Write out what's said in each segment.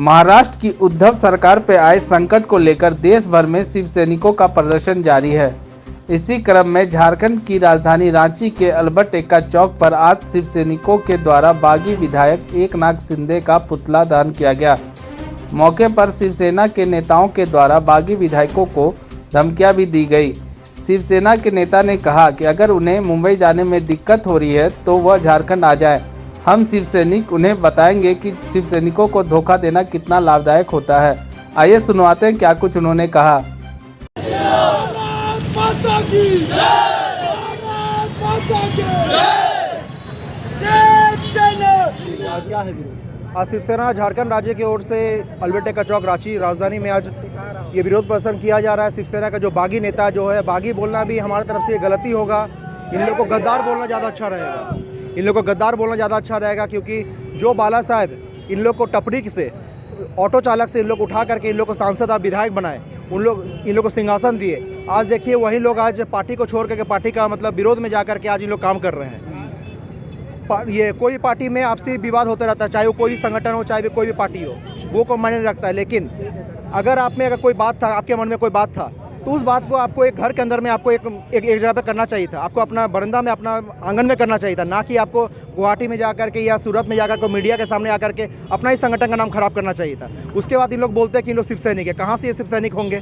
महाराष्ट्र की उद्धव सरकार पर आए संकट को लेकर देश भर में शिवसैनिकों का प्रदर्शन जारी है। इसी क्रम में झारखंड की राजधानी रांची के अल्बर्ट एक्का चौक पर आज शिवसैनिकों के द्वारा बागी विधायक एकनाथ शिंदे का पुतला दहन किया गया। मौके पर शिवसेना के नेताओं के द्वारा बागी विधायकों को धमकियां भी दी गई। शिवसेना के नेता ने कहा कि अगर उन्हें मुंबई जाने में दिक्कत हो रही है तो वह झारखंड आ जाए। हम शिवसैनिक उन्हें बताएंगे कि शिवसैनिकों को धोखा देना कितना लाभदायक होता है। आइए सुनवाते हैं क्या कुछ उन्होंने कहा। आज शिवसेना झारखंड राज्य की ओर से अल्बर्ट एक्का चौक रांची राजधानी में आज ये विरोध प्रदर्शन किया जा रहा है। शिवसेना का जो बागी नेता जो है, बागी बोलना भी हमारी तरफ से गलती होगा। इन लोगों को गद्दार बोलना ज़्यादा अच्छा रहेगा। इन लोगों को गद्दार बोलना ज़्यादा अच्छा रहेगा क्योंकि जो बाला साहब इन लोग को टपरी से ऑटो चालक से इन लोग उठा करके इन लोग को सांसद और विधायक बनाए, इन लोग को सिंहासन दिए। आज देखिए वही लोग आज पार्टी को छोड़ करके पार्टी का मतलब विरोध में जा करके आज इन लोग काम कर रहे हैं। ये कोई पार्टी में आपसी विवाद होता रहता है, चाहे वो कोई संगठन हो, चाहे कोई भी पार्टी हो, वो को मायने रखता है। लेकिन अगर आप में अगर कोई बात था, आपके मन में कोई बात था, तो उस बात को आपको एक घर के अंदर में आपको एक जगह पे करना चाहिए था। आपको अपना बरंदा में, अपना आंगन में करना चाहिए था, ना कि आपको गुवाहाटी में जाकर के या सूरत में जाकर के मीडिया के सामने आकर के अपना ही संगठन का नाम खराब करना चाहिए था। उसके बाद इन लोग बोलते हैं कि इन लोग शिवसैनिक है। कहाँ से ये शिवसैनिक होंगे?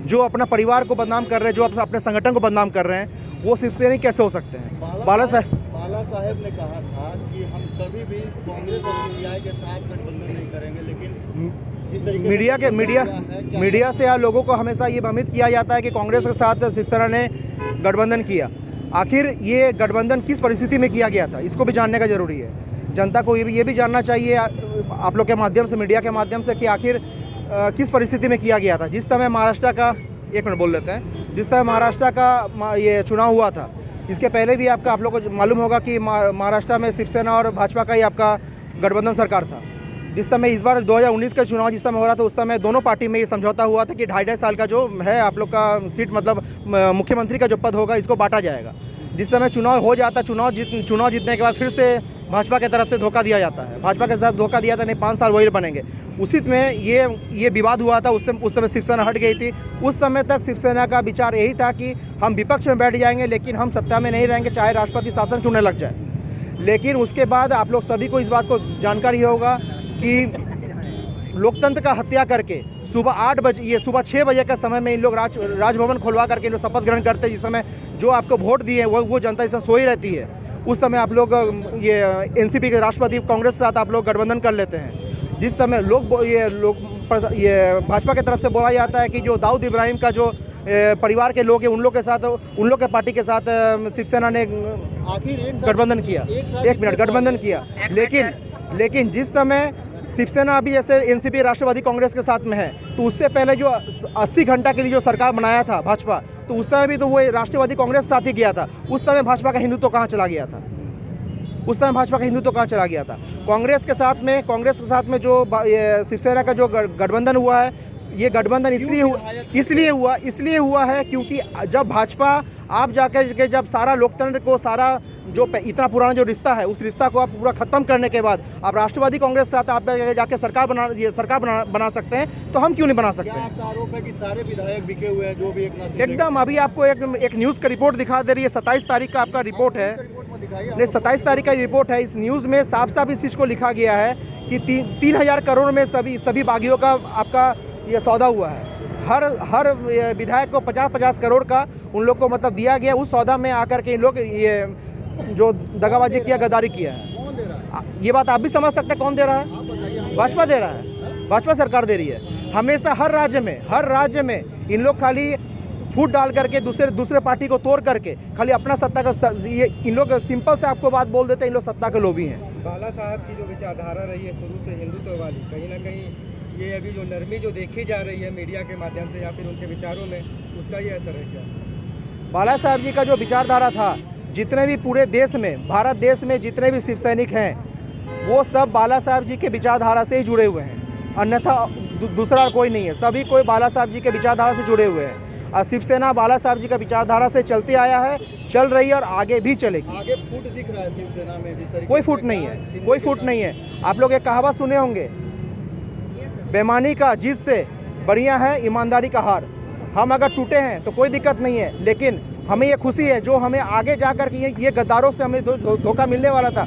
जो अपना परिवार को बदनाम कर रहे हैं, जो अपने संगठन को बदनाम कर रहे हैं, वो शिवसैनिक कैसे हो सकते हैं? बाला साहब ने कहा था कि हम कभी भी कांग्रेस और सीपीआई के साथ गठबंधन नहीं करेंगे, लेकिन मीडिया से लोगों को हमेशा ये भ्रमित किया जाता है कि कांग्रेस के साथ शिवसेना ने गठबंधन किया। आखिर ये गठबंधन किस परिस्थिति में किया गया था, इसको भी जानने का जरूरी है। जनता को ये भी जानना चाहिए आप लोग के माध्यम से, मीडिया के माध्यम से, कि आखिर किस परिस्थिति में किया गया था। जिस समय महाराष्ट्र का, एक मिनट बोल लेते हैं, जिस समय महाराष्ट्र का ये चुनाव हुआ था, इसके पहले भी आप लोग को मालूम होगा कि महाराष्ट्र में शिवसेना और भाजपा का ही आपका गठबंधन सरकार था। जिस समय इस बार 2019 का चुनाव जिस समय हो रहा था, उस समय दोनों पार्टी में ये समझौता हुआ था कि 2.5 साल का जो है आप लोग का सीट, मतलब मुख्यमंत्री का जो पद होगा, इसको बांटा जाएगा। जिस समय चुनाव हो जाता, चुनाव जीतने के बाद फिर से भाजपा की तरफ से धोखा दिया जाता है। भाजपा के साथ धोखा दिया था, नहीं 5 साल वही बनेंगे। उसी में ये विवाद हुआ था। उस समय शिवसेना हट गई थी। उस समय तक शिवसेना का विचार यही था कि हम विपक्ष में बैठ जाएंगे, लेकिन हम सत्ता में नहीं रहेंगे, चाहे राष्ट्रपति शासन क्यों न लग जाए। लेकिन उसके बाद आप लोग सभी को इस बात को जानकारी होगा कि लोकतंत्र का हत्या करके सुबह 8 बजे, ये सुबह 6 बजे का समय में इन लोग राजभवन खुलवा करके इन लोग शपथ ग्रहण करते हैं। जिस समय जो आपको वोट दिए वो जनता इस समय सोई रहती है। उस समय आप लोग ये एनसीपी के राष्ट्रवादी कांग्रेस के साथ आप लोग गठबंधन कर लेते हैं। जिस समय ये भाजपा की तरफ से बोला जाता है कि जो दाऊद इब्राहिम का जो परिवार के लोग हैं, उन लोग के साथ, उन लोग के पार्टी के साथ शिवसेना ने आखिर गठबंधन किया। एक मिनट, गठबंधन किया। लेकिन जिस समय शिवसेना अभी जैसे एनसीपी राष्ट्रवादी कांग्रेस के साथ में है, तो उससे पहले जो 80 घंटा के लिए जो सरकार बनाया था भाजपा, तो उस समय भी तो वो राष्ट्रवादी कांग्रेस के साथ ही गया था। उस समय भाजपा का हिंदुत्व कहाँ चला गया था? उस समय भाजपा का हिंदुत्व कहाँ चला गया था? कांग्रेस के साथ में जो शिवसेना का जो गठबंधन हुआ है, ये गठबंधन इसलिए हुआ है क्योंकि जब भाजपा आप जाकर के जब सारा लोकतंत्र को, सारा जो इतना पुराना जो रिश्ता है, उस रिश्ता को आप पूरा खत्म करने के बाद आप राष्ट्रवादी कांग्रेस के साथ आप जाके सरकार बना सकते हैं, तो हम क्यों नहीं बना सकते? क्या आपका आरोप है कि सारे विधायक बिके हुए हैं, जो भी एकदम? अभी आपको एक न्यूज़ का रिपोर्ट दिखा दे रही है। 27 तारीख का आपका रिपोर्ट है, नहीं 27 तारीख का रिपोर्ट है। इस न्यूज़ में साफ साफ इस चीज़ को लिखा गया है कि 3,000 करोड़ में सभी बागियों का आपका ये सौदा हुआ है। हर विधायक को 50-50 करोड़ का उन लोग को मतलब दिया गया। उस सौदा में आकर के इन लोग ये जो दगाबाजी किया, गद्दारी किया है। ये बात आप भी समझ सकते हैं कौन दे रहा है? भाजपा दे रहा है, भाजपा सरकार दे रही है। हमेशा हर राज्य में इन लोग खाली फूट डाल करके दूसरे पार्टी को तोड़ करके खाली अपना सत्ता का इन लोग सिंपल से आपको बात बोल देते हैं, इन लोग सत्ता के लोभी हैं। बाला साहब की जो विचारधारा रही है शुरू से हिंदुत्व वाली, कहीं ना कहीं ये अभी जो नरमी जो देखी जा रही है मीडिया के माध्यम से या फिर उनके विचारों में, उसका ये असर है क्या? बाला साहब जी का जो विचारधारा था, जितने भी पूरे देश में, भारत देश में जितने भी शिव सैनिक हैं, वो सब बाला साहब जी के विचारधारा से ही जुड़े हुए हैं। अन्यथा दूसरा कोई नहीं है। सभी कोई बाला साहब जी के विचारधारा से जुड़े हुए हैं। और शिवसेना बाला साहब जी का विचारधारा से चलते आया है, चल रही है और आगे भी चलेगी। आगे फूट दिख रहा है शिवसेना में? कोई फूट नहीं है, कोई फूट नहीं है। आप लोग एक कहावत सुने होंगे, बेईमानी का जीत से बढ़िया है ईमानदारी का हार। हम अगर टूटे हैं तो कोई दिक्कत नहीं है, लेकिन हमें ये खुशी है जो हमें आगे जाकर के ये गद्दारों से हमें धोखा मिलने वाला था,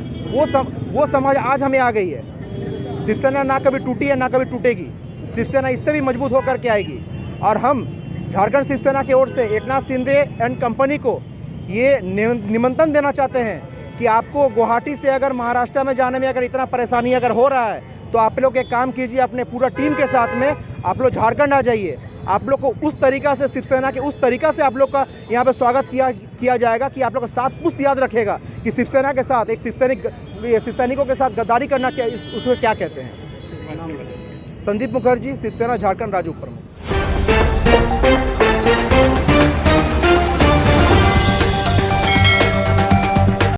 वो समझ आज हमें आ गई है। शिवसेना ना कभी टूटी है ना कभी टूटेगी। शिवसेना इससे भी मजबूत होकर के आएगी। और हम झारखंड शिवसेना की ओर से एकनाथ शिंदे एंड कंपनी को ये निमंत्रण देना चाहते हैं कि आपको गुवाहाटी से अगर महाराष्ट्र में जाने में अगर इतना परेशानी अगर हो रहा है तो आप लोग एक काम कीजिए, अपने पूरा टीम के साथ में आप लोग झारखंड आ जाइए। आप लोग को उस तरीक़ा से शिवसेना के उस तरीक़ा से आप लोग का यहाँ पे स्वागत किया जाएगा कि आप लोग का साथ पुष्ट याद रखेगा कि शिवसेना के साथ एक शिवसैनिकों के साथ गद्दारी करना क्या उसको क्या कहते हैं। संदीप मुखर्जी, शिवसेना झारखंड राज्य उप प्रमुख।